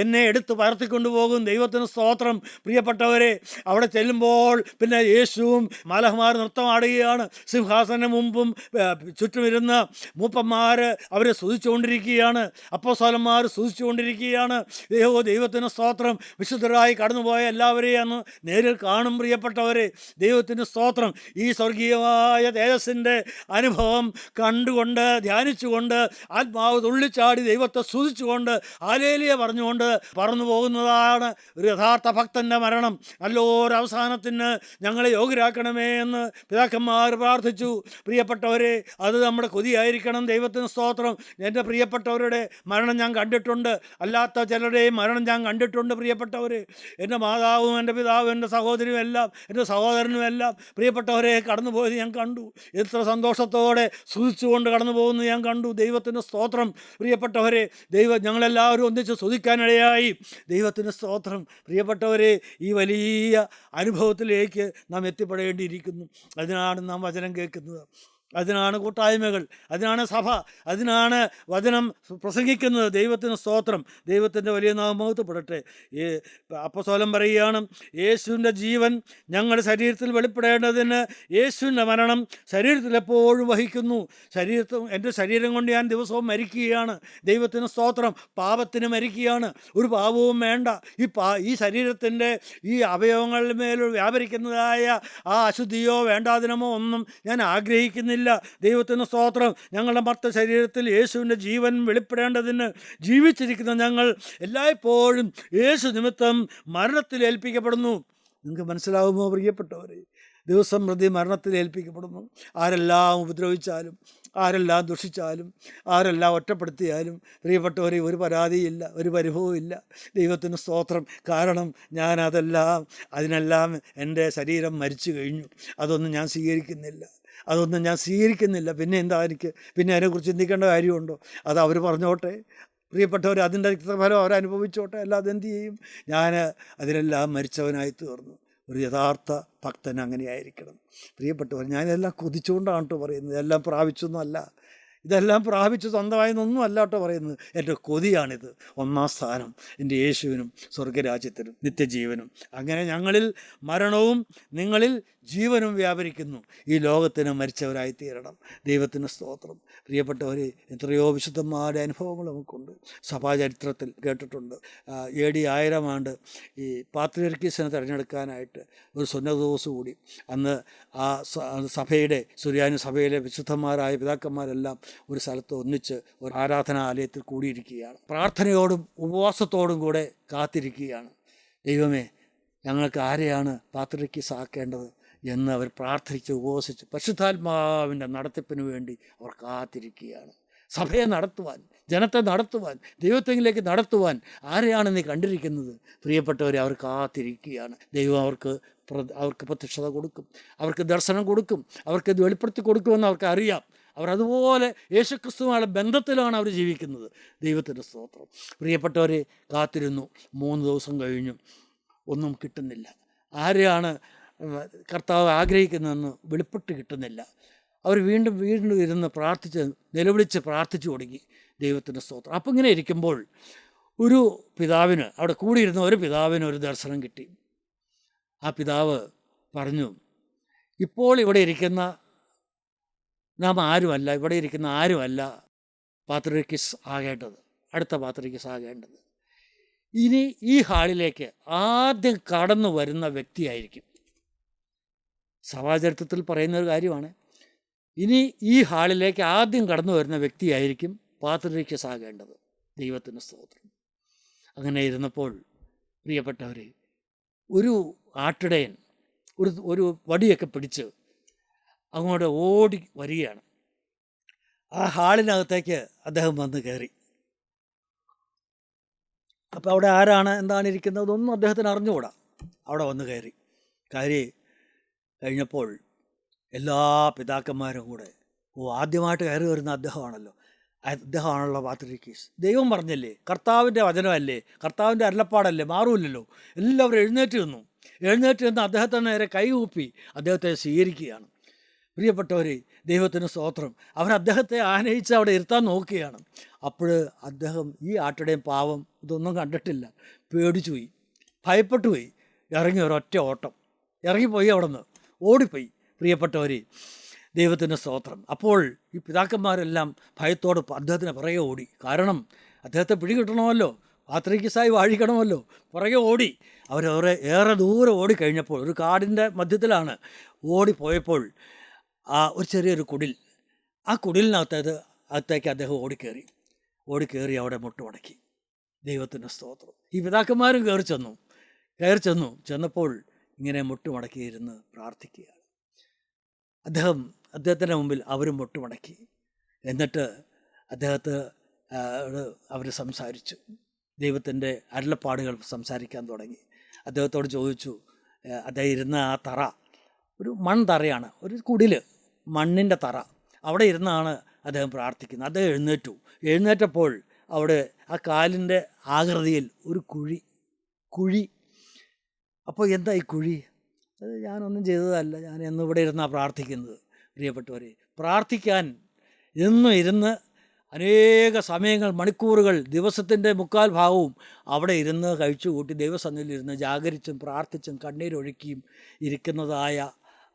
എന്നെ എടുത്ത് പകർത്തിക്കൊണ്ടു പോകും. ദൈവത്തിന് സ്തോത്രം. പ്രിയപ്പെട്ടവരെ, അവിടെ ചെല്ലുമ്പോൾ പിന്നെ യേശുവും മാലാഖമാർ നൃത്തമാടുകയാണ്. സിംഹാസനം മുമ്പും ചുറ്റുമിരുന്ന മൂപ്പന്മാർ അവരെ സ്തുതിച്ചുകൊണ്ടിരിക്കുകയാണ്. അപ്പോസ്തലന്മാർ സ്തുതിച്ചുകൊണ്ടിരിക്കുകയാണ്. ദൈവത്തിന് സ്തോത്രം. വിശുദ്ധരായി കടന്നുപോയ എല്ലാവരെയും അന്ന് നേരിൽ കാണും. പ്രിയപ്പെട്ടവരെ, ദൈവത്തിന് സ്തോത്രം. ഈ സ്വർഗീയമായ തേജസ്സിൻ്റെ അനുഭവം കണ്ടുകൊണ്ട് ധ്യാനിച്ചുകൊണ്ട് ആത്മാവ് തുള്ളിച്ചാടി ദൈവത്തെ സ്തുതിച്ചുകൊണ്ട് ഹല്ലേലൂയ പറഞ്ഞുകൊണ്ട് പറന്നു പോകുന്നതാണ് ഒരു യഥാർത്ഥ ഭക്തൻ്റെ മരണം. നല്ലൊരവസാനത്തിന് ഞങ്ങളെ യോഗ്യരാക്കണമേ എന്ന് പിതാക്കന്മാർ പ്രാർത്ഥിച്ചു. പ്രിയപ്പെട്ടവരെ, അത് നമ്മുടെ കൊതിയായിരിക്കണം. ദൈവത്തിന് സ്തോത്രം. എൻ്റെ പ്രിയപ്പെട്ടവരുടെ മരണം ഞാൻ കണ്ടിട്ടുണ്ട്. അല്ലാത്ത ചിലരുടെയും മരണം ഞാൻ കണ്ടിട്ടുണ്ട്. പ്രിയപ്പെട്ടവരെ, എൻ്റെ മാതാവും എൻ്റെ പിതാവും എൻ്റെ സഹോദരിയും എല്ലാം എൻ്റെ സഹോദരനും എല്ലാം പ്രിയപ്പെട്ടവരെ കടന്നു പോയത് ഞാൻ കണ്ടു. എത്ര സന്തോഷത്തോടെ സ്തുതിച്ചുകൊണ്ട് കടന്നു പോകുന്നത് ഞാൻ കണ്ടു. ദൈവത്തിന് സ്തോത്രം. പ്രിയപ്പെട്ടവരെ, ഞങ്ങളെല്ലാവരും ഒന്നിച്ച് സ്തുതിക്കാനിടയായി. ദൈവത്തിന് സ്തോത്രം. പ്രിയപ്പെട്ടവരെ, ഈ വലിയ അനുഭവത്തിലേക്ക് നാം എത്തിപ്പെടേണ്ടിയിരിക്കുന്നു. അതിനാണ് നാം വചനം കേൾക്കുന്നത്. അതിനാണ് കൂട്ടായ്മകൾ, അതിനാണ് സഭ, അതിനാണ് വചനം പ്രസംഗിക്കുന്നത്. ദൈവത്തിന് സ്തോത്രം, ദൈവത്തിൻ്റെ വലിയ നാമം മഹത്വപ്പെടട്ടെ. ഈ അപ്പോസ്തലൻ പറയുകയാണ്, യേശുവിൻ്റെ ജീവൻ ഞങ്ങളുടെ ശരീരത്തിൽ വെളിപ്പെടേണ്ടതിന് യേശുവിൻ്റെ മരണം ശരീരത്തിൽ എപ്പോഴും വഹിക്കുന്നു. എൻ്റെ ശരീരം കൊണ്ട് ഞാൻ ദിവസവും മരിക്കുകയാണ്. ദൈവത്തിന് സ്തോത്രം. പാപത്തിന് മരിക്കുകയാണ്. ഒരു പാപവും വേണ്ട. ഈ ശരീരത്തിൻ്റെ ഈ അവയവങ്ങളിൽ മേൽ വ്യാപരിക്കുന്നതായ ആ അശുദ്ധിയോ വേണ്ടാതിനമോ ഒന്നും ഞാൻ ആഗ്രഹിക്കുന്നില്ല. ദൈവത്തിന് സ്തോത്രം. ഞങ്ങളുടെ മർത്ത ശരീരത്തിൽ യേശുവിൻ്റെ ജീവൻ വെളിപ്പെടേണ്ടതിന് ജീവിച്ചിരിക്കുന്ന ഞങ്ങൾ എല്ലായ്പ്പോഴും യേശു നിമിത്തം മരണത്തിൽ ഏൽപ്പിക്കപ്പെടുന്നു. നിങ്ങൾക്ക് മനസ്സിലാകുമോ പ്രിയപ്പെട്ടവരെ? ദിവസം പ്രതി മരണത്തിൽ ഏൽപ്പിക്കപ്പെടുന്നു. ആരെല്ലാം ഉപദ്രവിച്ചാലും, ആരെല്ലാം ദുഷിച്ചാലും, ആരെല്ലാം ഒറ്റപ്പെടുത്തിയാലും പ്രിയപ്പെട്ടവരെ ഒരു പരാതിയില്ല, ഒരു പരിഭവമില്ല. ദൈവത്തിന് സ്തോത്രം. കാരണം അതിനെല്ലാം എൻ്റെ ശരീരം മരിച്ചു കഴിഞ്ഞു. അതൊന്നും ഞാൻ സ്വീകരിക്കുന്നില്ല. പിന്നെ എന്താ പിന്നെ അതിനെക്കുറിച്ച് ചിന്തിക്കേണ്ട കാര്യമുണ്ടോ? അത് അവർ പറഞ്ഞോട്ടെ, പ്രിയപ്പെട്ടവർ, അതിൻ്റെ ഫലം അവരനുഭവിച്ചോട്ടെ. അല്ലാതെ എന്തു ചെയ്യും? ഞാൻ അതിനെല്ലാം മരിച്ചവനായി തീർന്നു. ഒരു യഥാർത്ഥ ഭക്തൻ അങ്ങനെയായിരിക്കണം. പ്രിയപ്പെട്ടവർ, ഞാനെല്ലാം കൊതിച്ചുകൊണ്ടാണ് കേട്ടോ പറയുന്നത്. എല്ലാം പ്രാപിച്ചൊന്നുമല്ല, ഇതെല്ലാം പ്രാപിച്ച് സ്വന്തമായെന്നൊന്നും അല്ല കേട്ടോ പറയുന്നത്. എൻ്റെ കൊതിയാണിത്. ഒന്നാം സ്ഥാനം എൻ്റെ യേശുവിനും സ്വർഗരാജ്യത്തിനും നിത്യജീവനും. അങ്ങനെ ഞങ്ങളിൽ മരണവും നിങ്ങളിൽ ജീവനും വ്യാപരിക്കുന്നു. ഈ ലോകത്തിന് മരിച്ചവരായി തീരണം. ദൈവത്തിന് സ്തോത്രം. പ്രിയപ്പെട്ടവർ, എത്രയോ വിശുദ്ധന്മാരുടെ അനുഭവങ്ങൾ നമുക്കുണ്ട്. സഭാചരിത്രത്തിൽ കേട്ടിട്ടുണ്ട്. AD 1000 ആണ്ട് ഈ പാത്രിയർക്കീസിനെ തിരഞ്ഞെടുക്കാനായിട്ട് ഒരു സുന്നതദോസ് കൂടി. അന്ന് ആ സഭയുടെ സുറിയാനി സഭയിലെ വിശുദ്ധന്മാരായ പിതാക്കന്മാരെല്ലാം ഒരു സ്ഥലത്ത് ഒന്നിച്ച് ഒരു ആരാധനാലയത്തിൽ കൂടിയിരിക്കുകയാണ്. പ്രാർത്ഥനയോടും ഉപവാസത്തോടും കൂടെ കാത്തിരിക്കുകയാണ്. ദൈവമേ, ഞങ്ങൾക്ക് ആരെയാണ് പാത്രിയർക്കീസ് ആക്കേണ്ടത് എന്ന് അവർ പ്രാർത്ഥിച്ച് ഉപവസിച്ച് പരിശുദ്ധാത്മാവിൻ്റെ നടത്തിപ്പിന് വേണ്ടി അവർ കാത്തിരിക്കുകയാണ്. സഭയെ നടത്തുവാൻ, ജനത്തെ നടത്തുവാൻ, ദൈവത്തെങ്കിലേക്ക് നടത്തുവാൻ ആരെയാണ് നീ കണ്ടിരിക്കുന്നത്? പ്രിയപ്പെട്ടവരെ, അവർ കാത്തിരിക്കുകയാണ്. ദൈവം അവർക്ക് പ്രത്യക്ഷത കൊടുക്കും, അവർക്ക് ദർശനം കൊടുക്കും, അവർക്ക് ഇത് വെളിപ്പെടുത്തി കൊടുക്കുമെന്ന് അവർക്ക് അറിയാം. അവർ അതുപോലെ യേശുക്രിസ്തുവുമായുള്ള ബന്ധത്തിലാണ് അവർ ജീവിക്കുന്നത്. ദൈവത്തിൻ്റെ സ്തോത്രം. പ്രിയപ്പെട്ടവരെ, കാത്തിരുന്നു. 3 ദിവസം കഴിഞ്ഞു, ഒന്നും കിട്ടുന്നില്ല. ആരെയാണ് കർത്താവ് ആഗ്രഹിക്കുന്നതെന്ന് വെളിപ്പെട്ട് കിട്ടുന്നില്ല. അവർ വീണ്ടും ഇരുന്ന് നിലവിളിച്ച് പ്രാർത്ഥിച്ചു തുടങ്ങി. ദൈവത്തിൻ്റെ സ്തോത്രം. അപ്പം ഇങ്ങനെ ഇരിക്കുമ്പോൾ ഒരു പിതാവിന്, അവിടെ കൂടിയിരുന്ന ഒരു പിതാവിന് ഒരു ദർശനം കിട്ടി. ആ പിതാവ് പറഞ്ഞു, ഇപ്പോൾ ഇവിടെ ഇരിക്കുന്ന ആരുമല്ല പാത്രിയർക്കീസ് ആകേണ്ടത്, അടുത്ത പാത്രിയർക്കീസ് ആകേണ്ടത്. ഇനി ഈ ഹാളിലേക്ക് ആദ്യം കടന്നു വരുന്ന വ്യക്തിയായിരിക്കും. സഭാചരിത്രത്തിൽ പറയുന്നൊരു കാര്യമാണ്. ഇനി ഈ ഹാളിലേക്ക് ആദ്യം കടന്നു വരുന്ന വ്യക്തിയായിരിക്കും പാത്രിയർക്കീസ് ആകേണ്ടത്. ദൈവത്തിൻ്റെ സ്തോത്രം. അങ്ങനെ ഇരുന്നപ്പോൾ പ്രിയപ്പെട്ടവർ, ഒരു ആട്ടിടയൻ ഒരു വടിയൊക്കെ പിടിച്ച് അങ്ങോട്ട് ഓടി വരികയാണ്. ആ ഹാളിനകത്തേക്ക് അദ്ദേഹം വന്ന് കയറി. അപ്പോൾ അവിടെ ആരാണ് എന്താണ് ഇരിക്കുന്നതൊന്നും അദ്ദേഹത്തിന് അറിഞ്ഞുകൂടാ. അവിടെ വന്ന് കയറി കഴിഞ്ഞപ്പോൾ എല്ലാ പിതാക്കന്മാരും കൂടെ ആദ്യമായിട്ട് കയറി വരുന്ന അദ്ദേഹമാണല്ലോ പാത്രിയർക്കീസ്. ദൈവം പറഞ്ഞല്ലേ, കർത്താവിൻ്റെ വചനമല്ലേ, കർത്താവിൻ്റെ അരുളപ്പാടല്ലേ, മാറൂല്ലല്ലോ. എല്ലാവരും എഴുന്നേറ്റ് നിന്ന് അദ്ദേഹത്തെ നേരെ കൈകൂപ്പി അദ്ദേഹത്തെ സ്വീകരിക്കുകയാണ്. പ്രിയപ്പെട്ടവർ, ദൈവത്തിന് സ്തോത്രം. അവർ അദ്ദേഹത്തെ ആനയിച്ച് അവിടെ ഇരുത്താൻ നോക്കുകയാണ്. അപ്പോൾ അദ്ദേഹം, ഈ ആട്ടിടയും പാവം ഇതൊന്നും കണ്ടിട്ടില്ല, പേടിച്ചു പോയി, ഭയപ്പെട്ടു പോയി, ഇറങ്ങി ഒരൊറ്റ ഓട്ടം ഇറങ്ങിപ്പോയി, അവിടെ നിന്ന് ഓടിപ്പോയി. പ്രിയപ്പെട്ടവർ, ദൈവത്തിൻ്റെ സ്തോത്രം. അപ്പോൾ ഈ പിതാക്കന്മാരെല്ലാം ഭയത്തോട് അദ്ദേഹത്തിന് പുറകെ ഓടി. കാരണം അദ്ദേഹത്തെ പിടികിട്ടണമല്ലോ, പാത്രിയർക്കീസായി വാഴിക്കണമല്ലോ. പുറകെ ഓടി. ഏറെ ദൂരം ഓടിക്കഴിഞ്ഞപ്പോൾ ഒരു കാടിൻ്റെ മധ്യത്തിലാണ് ഓടിപ്പോയപ്പോൾ ഒരു ചെറിയൊരു കുടിൽ, ആ കുടിലിനകത്തേക്ക് അദ്ദേഹം ഓടിക്കേറി അവിടെ മുട്ടുമടക്കി. ദൈവത്തിൻ്റെ സ്തോത്രം. ഈ പിതാക്കന്മാരും ചെന്നപ്പോൾ ഇങ്ങനെ മുട്ടുമടക്കിയിരുന്ന് പ്രാർത്ഥിക്കുകയാണ്. അദ്ദേഹത്തിൻ്റെ മുമ്പിൽ അവരും മുട്ടുമടക്കി. എന്നിട്ട് അവർ സംസാരിച്ചു. ദൈവത്തിൻ്റെ അരുളപ്പാടുകൾ സംസാരിക്കാൻ തുടങ്ങി. അദ്ദേഹത്തോട് ചോദിച്ചു. അദ്ദേഹം ഇരുന്ന ആ തറ ഒരു മൺതറയാണ്, ഒരു കുടില്, മണ്ണിൻ്റെ തറ. അവിടെ ഇരുന്നാണ് അദ്ദേഹം പ്രാർത്ഥിക്കുന്നത്. അദ്ദേഹം എഴുന്നേറ്റപ്പോൾ അവിടെ ആ കാലിൻ്റെ ആകൃതിയിൽ ഒരു കുഴി. അപ്പോൾ എന്താ ഈ കുഴി? അത് ഞാനൊന്നും ചെയ്തതല്ല, ഞാൻ എന്നിവിടെ ഇരുന്നാണ് പ്രാർത്ഥിക്കുന്നത്. പ്രിയപ്പെട്ടവരെ, പ്രാർത്ഥിക്കാൻ എന്നും ഇരുന്ന് അനേക സമയങ്ങൾ, മണിക്കൂറുകൾ, ദിവസത്തിൻ്റെ 3/4 ഭാഗവും അവിടെ ഇരുന്ന് കഴിച്ചു കൂട്ടി ദൈവസന്നിധിയിലിരുന്ന് ജാഗരിച്ചും പ്രാർത്ഥിച്ചും കണ്ണീരൊഴുക്കിയും ഇരിക്കുന്നതായ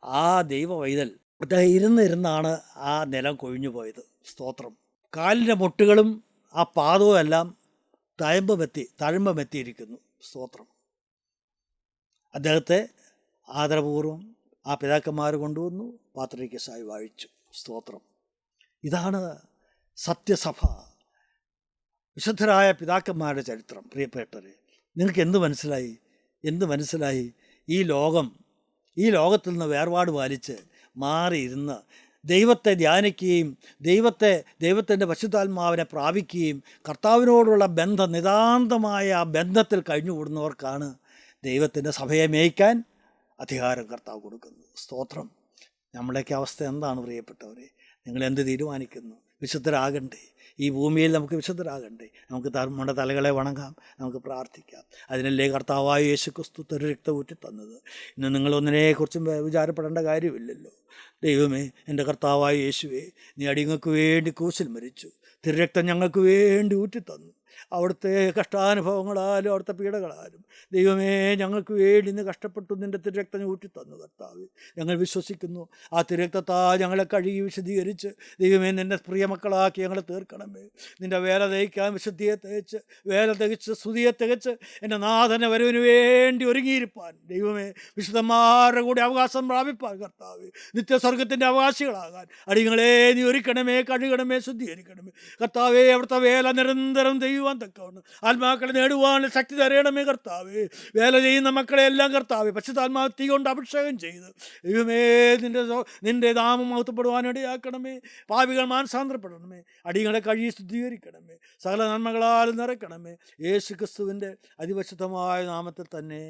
ആ ദൈവവൈതൽ ഇരുന്നിരുന്നാണ് ആ നിലം കൊഴിഞ്ഞു പോയത്. സ്തോത്രം. കാലിൻ്റെ മുട്ടുകളും ആ പാദവും എല്ലാം തഴമ്പമെത്തിയിരിക്കുന്നു. സ്തോത്രം. അദ്ദേഹത്തെ ആദരപൂർവ്വം ആ പിതാക്കന്മാർ കൊണ്ടുവന്നു പാത്രികസായി വാഴിച്ചു. സ്തോത്രം. ഇതാണ് സത്യസഭ, വിശുദ്ധരായ പിതാക്കന്മാരുടെ ചരിത്രം. പ്രിയപ്പെട്ടവരെ, നിങ്ങൾക്ക് എന്ത് മനസ്സിലായി? ഈ ലോകത്തിൽ നിന്ന് വേർപാട് പാലിച്ച് മാറിയിരുന്ന് ദൈവത്തെ ധ്യാനിക്കുകയും ദൈവത്തിൻ്റെ പരിശുദ്ധാത്മാവിനെ പ്രാപിക്കുകയും കർത്താവിനോടുള്ള നിതാന്തമായ ആ ബന്ധത്തിൽ കഴിഞ്ഞുകൂടുന്നവർക്കാണ് ദൈവത്തിൻ്റെ സഭയെ മേയ്ക്കാൻ അധികാരം കർത്താവ് കൊടുക്കുന്നത്. സ്തോത്രം. നമ്മുടെയൊക്കെ അവസ്ഥ എന്താണ് പ്രിയപ്പെട്ടവരെ? നിങ്ങളെന്ത് തീരുമാനിക്കുന്നു? വിശുദ്ധരാകണ്ടേ? ഈ ഭൂമിയിൽ നമുക്ക് വിശുദ്ധരാകണ്ടേ? നമുക്ക് നമ്മുടെ തലകളെ വണങ്ങാം, നമുക്ക് പ്രാർത്ഥിക്കാം. അതിനല്ലേ കർത്താവായ യേശുക്രിസ്തു തിരുരക്തം ഊറ്റി തന്നത്. ഇന്ന് നിങ്ങളൊന്നിനെക്കുറിച്ചും വിചാരപ്പെടേണ്ട കാര്യമില്ലല്ലോ. ദൈവമേ, എൻ്റെ കർത്താവായ യേശുവേ, നീ അടിയങ്ങൾക്ക് വേണ്ടി ക്രൂശിൽ മരിച്ചു, തിരുരക്തം ഞങ്ങൾക്ക് വേണ്ടി ഊറ്റിത്തന്നു. അവിടുത്തെ കഷ്ടാനുഭവങ്ങളാലും അവിടുത്തെ പീഡകളാലും ദൈവമേ ഞങ്ങൾക്ക് വേണ്ടി ഇന്ന് കഷ്ടപ്പെട്ടു നിൻ്റെ തിരുരക്തം ഊറ്റിത്തന്നു. കർത്താവ്, ഞങ്ങൾ വിശ്വസിക്കുന്നു. ആ തിരുരക്തത്താ ഞങ്ങളെ കഴുകി വിശദീകരിച്ച് ദൈവമേ നിൻ്റെ പ്രിയമക്കളാക്കി ഞങ്ങളെ തീർക്കണമേ. നിൻ്റെ വേല തയ്ക്കാൻ വിശുദ്ധിയെ തികച്ച്, വേല തികച്ച്, സ്തുതിയെ തികച്ച് എൻ്റെ നാഥൻ്റെ വരവിന് വേണ്ടി ഒരുങ്ങിയിരിപ്പാൻ ദൈവമേ, വിശുദ്ധന്മാരുടെ കൂടി അവകാശം പ്രാപിപ്പാൻ കർത്താവ്, നിത്യസ്വർഗത്തിൻ്റെ അവകാശികളാകാൻ അടിയങ്ങളെ നീ ഒരുക്കണമേ, കഴുകണമേ, ശുദ്ധീകരിക്കണമേ. കർത്താവേ, അവിടുത്തെ വേല നിരന്തരം ചെയ്യുവാൻ തക്കവണ്ണം ആത്മാക്കളെ നേടുവാൻ ശക്തി തരയണമേ. കർത്താവേ, വേല ചെയ്യുന്ന മക്കളെ എല്ലാം കർത്താവേ പരിശുദ്ധാത്മാവ് തീ കൊണ്ട് അഭിഷേകം ചെയ്ത് ദൈവമേ നിൻ്റെ നാമം മഹത്വപ്പെടുവാനിടയാക്കണമേ. പാപികൾ മാനസാന്തരപ്പെടണമേ. അടിയങ്ങളെ കഴുകി ശുദ്ധീകരിക്കണമേ. സകല നന്മകളാൽ നിറയ്ക്കണമേ. യേശു ക്രിസ്തുവിൻ്റെ അതിപരിശുദ്ധമായ നാമത്തിൽ തന്നെ.